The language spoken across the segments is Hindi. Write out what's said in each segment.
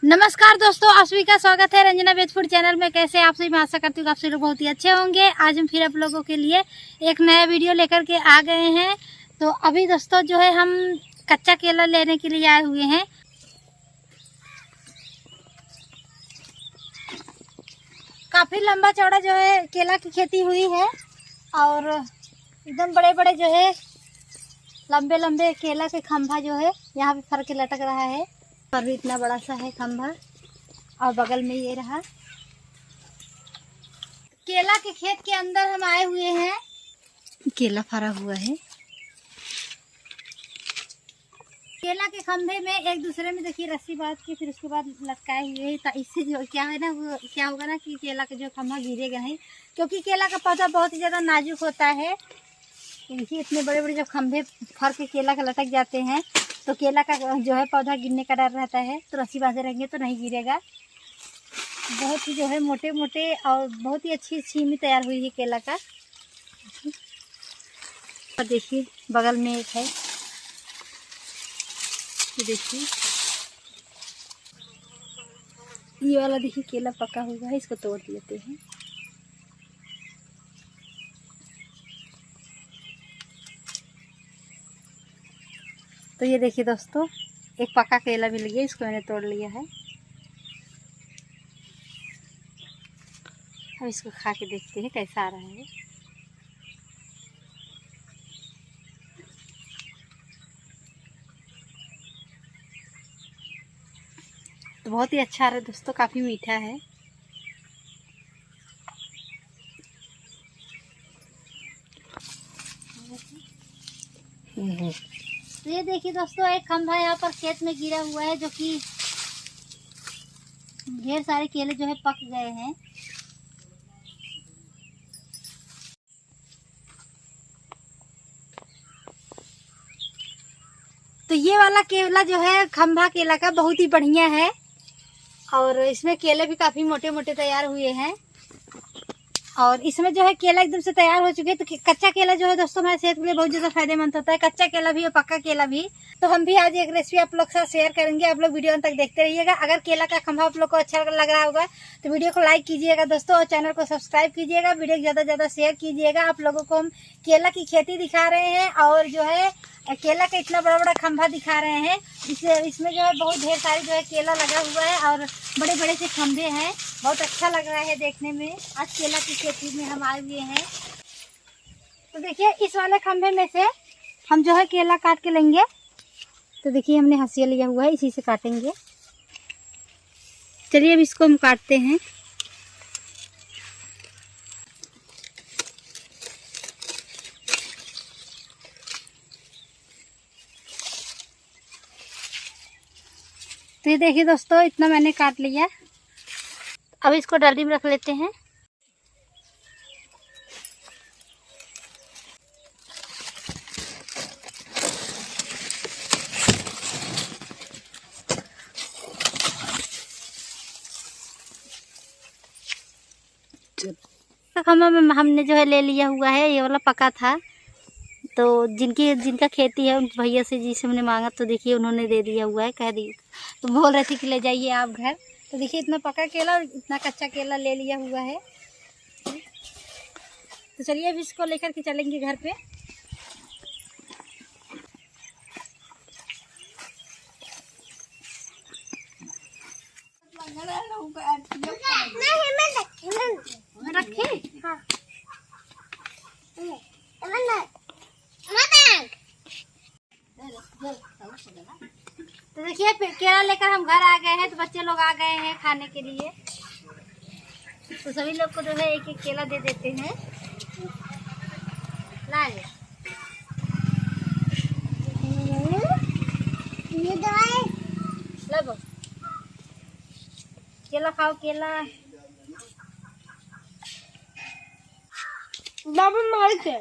नमस्कार दोस्तों, आप सभी का स्वागत है रंजना वेज फूड चैनल में। कैसे आप सभी, मैं आशा करती हूँ आप सभी लोग बहुत ही अच्छे होंगे। आज हम फिर आप लोगों के लिए एक नया वीडियो लेकर के आ गए हैं। तो अभी दोस्तों जो है हम कच्चा केला लेने के लिए आए हुए हैं। काफ़ी लंबा चौड़ा जो है केला की खेती हुई है और एकदम बड़े बड़े जो है लंबे लंबे केला के खंभा जो है यहाँ पे फर के लटक रहा है। पर भी इतना बड़ा सा है खंभा और बगल में ये रहा। केला के खेत के अंदर हम आए हुए हैं। केला फरा हुआ है। केला के खंभे में एक दूसरे में देखिए रस्सी बांध के फिर उसके बाद लटकाए हुए हैं। इससे जो क्या है ना, वो क्या होगा ना कि केला का जो खंभा गिरेगा नहीं, क्योंकि केला का पौधा बहुत ही ज़्यादा नाजुक होता है। देखिए इतने बड़े बड़े जो खंभे फर के केला के लटक जाते हैं तो केला का जो है पौधा गिरने का डर रहता है। तो रस्सी बांधे रहेंगे तो नहीं गिरेगा। बहुत ही जो है मोटे मोटे और बहुत ही अच्छी छीमी तैयार हुई है केला का। और देखिए बगल में एक है, ये देखिए ये वाला देखिए केला पका हुआ है। इसको तोड़ लेते हैं। तो ये देखिए दोस्तों, एक पका केला मिल गया, इसको मैंने तोड़ लिया है। अब इसको खा के देखते हैं कैसा आ रहा है। तो बहुत ही अच्छा आ रहा है दोस्तों, काफ़ी मीठा है। तो ये देखिए दोस्तों, एक खंभा यहाँ पर खेत में गिरा हुआ है जो कि ढेर सारे केले जो है पक गए हैं। तो ये वाला केला जो है खंभा केला का बहुत ही बढ़िया है और इसमें केले भी काफ़ी मोटे मोटे तैयार हुए हैं। और इसमें जो है केला एकदम से तैयार हो चुके हैं। तो कच्चा केला जो है दोस्तों हमारे सेहत के लिए बहुत ज़्यादा फायदेमंद होता है, कच्चा केला भी और पक्का केला भी। तो हम भी आज एक रेसिपी आप लोग के साथ शेयर करेंगे। आप लोग वीडियो अंत तक देखते रहिएगा। अगर केला का खंभा आप लोग को अच्छा लग रहा होगा तो वीडियो को लाइक कीजिएगा दोस्तों और चैनल को सब्सक्राइब कीजिएगा। वीडियो ज़्यादा से ज़्यादा शेयर कीजिएगा। आप लोगों को हम केला की खेती दिखा रहे हैं और जो है केला का इतना बड़ा बड़ा खंभा दिखा रहे हैं। इसमें जो है बहुत ढेर सारी जो है केला लगा हुआ है और बड़े बड़े से खंभे हैं। बहुत अच्छा लग रहा है देखने में। आज केला की खेती में हम आए हुए हैं। तो देखिए इस वाले खंभे में से हम जो है केला काट के लेंगे। तो देखिए हमने हंसिया लिया हुआ है, इसी से काटेंगे। चलिए अब इसको हम काटते हैं। तो ये देखिए दोस्तों, इतना मैंने काट लिया। अब इसको डंडी में रख लेते हैं। खम्भा में हमने जो है ले लिया हुआ है। ये वाला पका था तो जिनका खेती है उन भैया से जिसे हमने मांगा तो देखिए उन्होंने दे दिया हुआ है, कह दी तो बोल रहे थे कि ले जाइए आप घर। तो देखिए इतना पका केला और इतना कच्चा केला ले लिया हुआ है। तो चलिए अब इसको लेकर के चलेंगे घर पे। रखे हाँ। तो देखिए केला लेकर हम घर आ गए हैं। तो बच्चे लोग आ गए हैं खाने के लिए। तो सभी लोग को जो है एक एक केला दे देते हैं। ला लो केला खाओ, केला बाबू मार के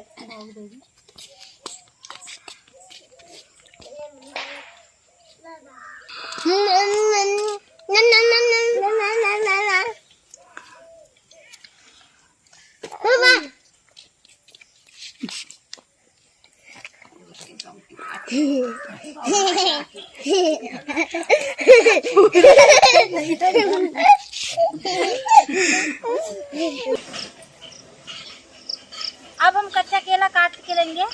अब हम कच्चा केला काट के लेंगे।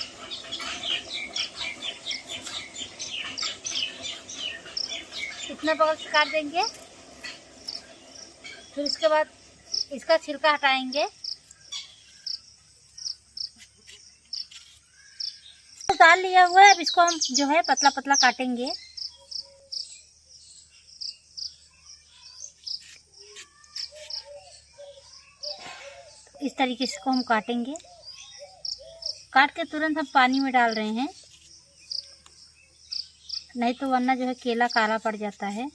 इतना बगल से काट देंगे। फिर उसके बाद इसका छिलका हटाएंगे। डाल लिया हुआ है। अब इसको हम जो है पतला पतला काटेंगे। इस तरीके से इसको हम काटेंगे। काट के तुरंत हम पानी में डाल रहे हैं, नहीं तो वरना जो है केला काला पड़ जाता है।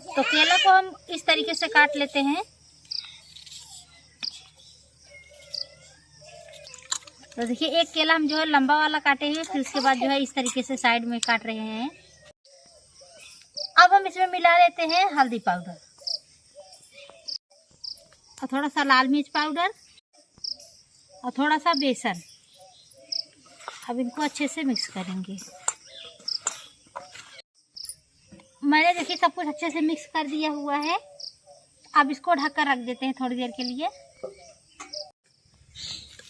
तो केला को हम इस तरीके से काट लेते हैं। तो देखिए, एक केला हम जो है लंबा वाला काटे हैं, फिर उसके बाद जो है इस तरीके से साइड में काट रहे हैं। अब हम इसमें मिला लेते हैं हल्दी पाउडर और थोड़ा सा लाल मिर्च पाउडर और थोड़ा सा बेसन। अब इनको अच्छे से मिक्स करेंगे। मैंने देखिए सब कुछ अच्छे से मिक्स कर दिया हुआ है। अब इसको ढककर रख देते हैं थोड़ी देर के लिए।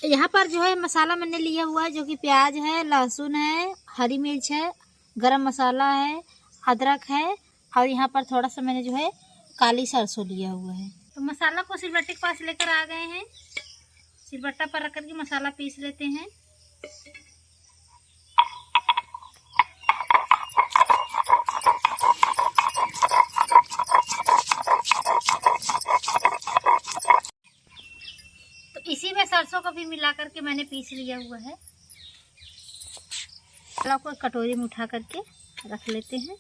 यहाँ पर जो है मसाला मैंने लिया हुआ है, जो कि प्याज है, लहसुन है, हरी मिर्च है, गरम मसाला है, अदरक है और यहाँ पर थोड़ा सा मैंने जो है काली सरसों लिया हुआ है। तो मसाला को सिलबट्टे के पास लेकर आ गए हैं। सिलबट्टा पर रख करके मसाला पीस लेते हैं। तो इसी में सरसों को भी मिला करके मैंने पीस लिया हुआ है। मसाला को कटोरी में उठा करके रख लेते हैं।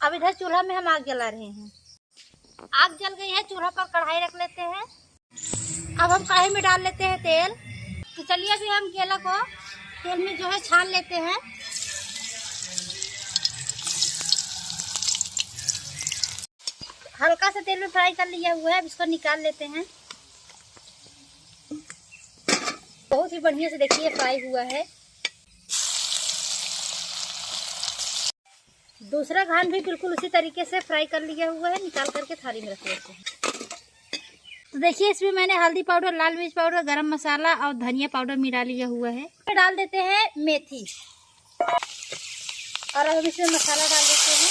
अब इधर चूल्हा में हम आग जला रहे हैं। आग जल गई है, चूल्हा पर कढ़ाई रख लेते हैं। अब हम कढ़ाई में डाल लेते हैं तेल। तो चलिए अभी हम केला को तेल में जो है छान लेते हैं। हल्का सा तेल में फ्राई कर लिया हुआ है। अब इसको निकाल लेते हैं। बहुत ही बढ़िया से देखिए फ्राई हुआ है। दूसरा घान भी बिल्कुल उसी तरीके से फ्राई कर लिया हुआ है। निकाल करके थाली में रख लेते हैं। तो देखिए, इसमें मैंने हल्दी पाउडर, लाल मिर्च पाउडर, गरम मसाला और धनिया पाउडर मिला लिया हुआ है। डाल देते हैं मेथी और अब इसमें मसाला डाल देते हैं।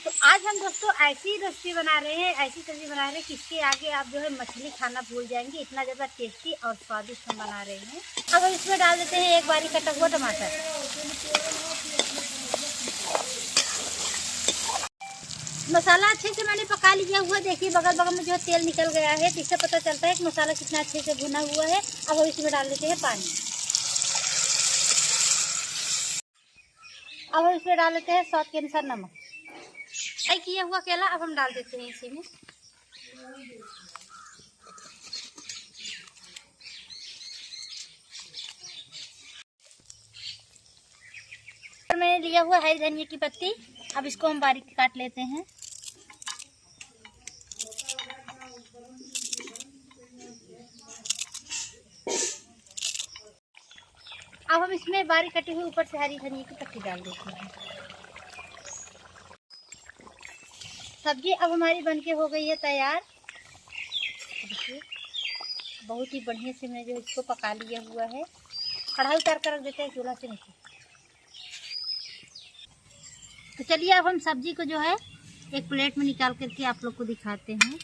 तो आज हम दोस्तों ऐसी रेसिपी बना रहे हैं, ऐसी सब्जी बना रहे हैं कि इसके आगे आप जो है मछली खाना भूल जाएंगे। इतना ज़्यादा टेस्टी और स्वादिष्ट हम बना रहे हैं। अब हम इसमें डाल देते हैं एक बारीक कटा हुआ टमाटर। मसाला अच्छे से मैंने पका लिया हुआ। देखिए बगल बगल में जो है तेल निकल गया है। तो इससे पता चलता है कि मसाला कितना अच्छे से भुना हुआ है। अब हम इसमें डाल देते हैं पानी। अब हम इसमें डाल देते हैं स्वाद के अनुसार नमक। फ्राई किया हुआ केला अब हम डाल देते हैं इसी में। मैंने लिया हुआ हरी धनिया की पत्ती। अब इसको हम बारीक काट लेते हैं। अब हम इसमें बारीक कटी हुई ऊपर से हरी धनिया की पत्ती डाल देते हैं। सब्जी अब हमारी बनके हो गई है तैयार। देखिए बहुत ही बढ़िया से मैंने जो इसको पका लिया हुआ है। कढ़ाई उतार कर रख देते हैं चूल्हा से नीचे। तो चलिए अब हम सब्जी को जो है एक प्लेट में निकाल करके आप लोग को दिखाते हैं।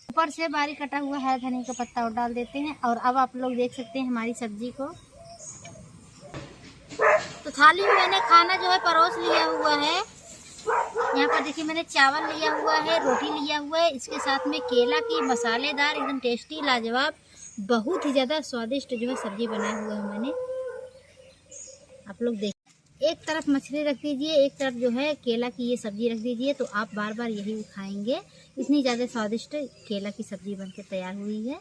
ऊपर से बारीक कटा हुआ हरा धनिया का पत्ता और डाल देते हैं। और अब आप लोग देख सकते हैं हमारी सब्जी को। तो थाली में मैंने खाना जो है परोस लिया हुआ है। यहाँ पर देखिए मैंने चावल लिया हुआ है, रोटी लिया हुआ है। इसके साथ में केला की मसालेदार एकदम टेस्टी लाजवाब बहुत ही ज़्यादा स्वादिष्ट जो है सब्जी बनाया हुआ है मैंने। आप लोग देख, एक तरफ मछली रख दीजिए, एक तरफ जो है केला की ये सब्जी रख दीजिए, तो आप बार बार यही खाएंगे। इतनी ज़्यादा स्वादिष्ट केला की सब्जी बनके तैयार हुई है।